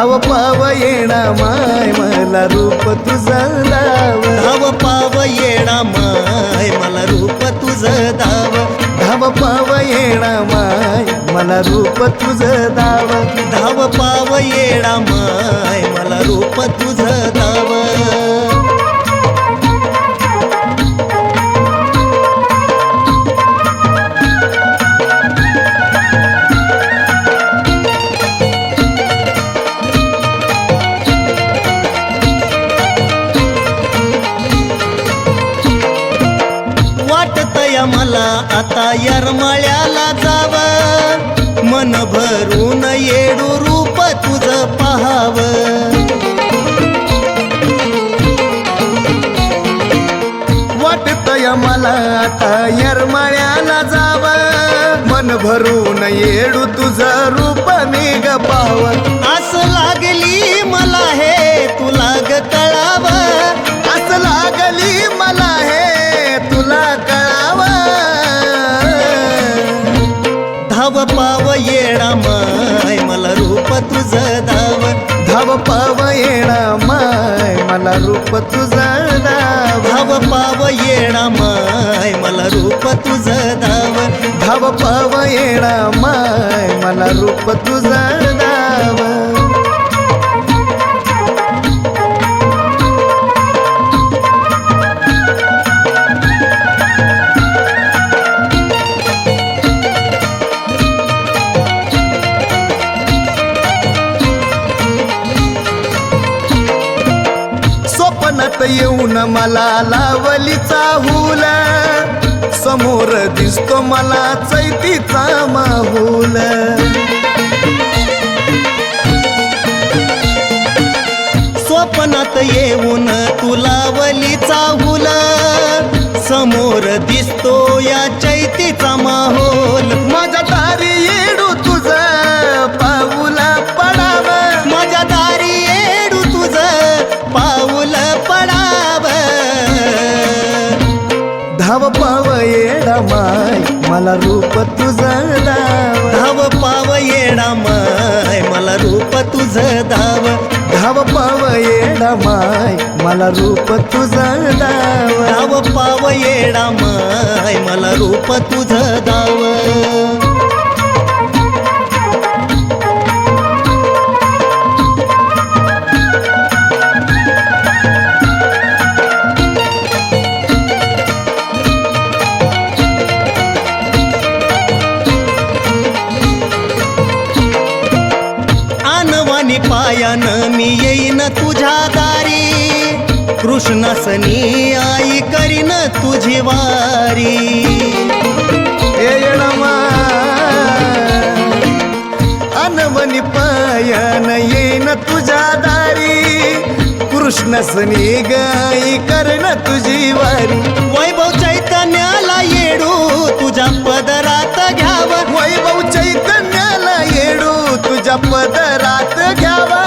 धाव पाव येणा माय मला रूप तुझं दाव धाव पाव येणा माय मला रूप तुझं दाव धाव पाव येणा माय मला रूप तुझं दाव धाव पाव येणा माय मला रूप तुझं दाव वाटतय मला आता येरमाळ्याला जाव मन भरून येडू रूप तुझं पाहाव वाटतय मला आता येरमाळ्याला जाव मन भरून येडू तुझं रूप मी ग पाव असं लागली मला हे तुला ग कळाव असं लागली मला हे तुला कळाव धाव पाव येणा माय मला रूप तुझं दाव धाव पाव येणा माय मला रूप तुझं दाव धाव पाव येणा माय मला रूप तुझं दाव धाव पाव येणा माय मला रूप तुझं दाव स्वप्नात येऊन मला लावलीचा हुल समोर दिसतो मला चैतीचा माहूल स्वप्नात येऊन तुला वलीचा हुल समोर दिसतो या चैतीचा माहोल माझ्या दारी येडू तुझं पाऊल पडाव माझ्या दारी येडू तुझं पाऊल पडाव धाव पाव येडा माय मला रूप तुझं दाव धाव पाव येणा माय मला रूप तुझं दाव धाव पाव येडा माय मला रूप तुझं दाव धाव पाव येणा माय मला रूप तुझं दाव आणवानी पायानं मी येईन तुझ्या दारी कृष्णासनी आई करीन तुझी वारी येडा माय अनवनी पायान येईन तुझ्या दारी कृष्णसनी गाई करण तुझी वारी वैभव चैतन्याला येडू तुझ्या पदरात घ्याव वैभव चैतन्याला येडू तुझ्या पदरात घ्यावा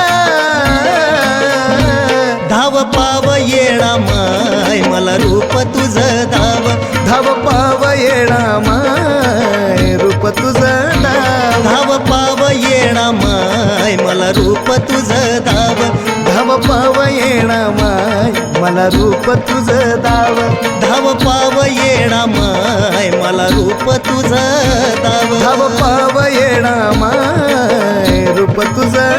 धाव पाव येणा माय मला रूप तुझं दाव धाव पाव येणा माय रूप तुझं दाव धाव पाव येणा माय मला रूप तुझं दाव धाव पाव येणा माय मला रूप तुझं दाव धाव पाव येणा माय मला रूप तुझं दाव धाव पाव येणा माय रूप तुझं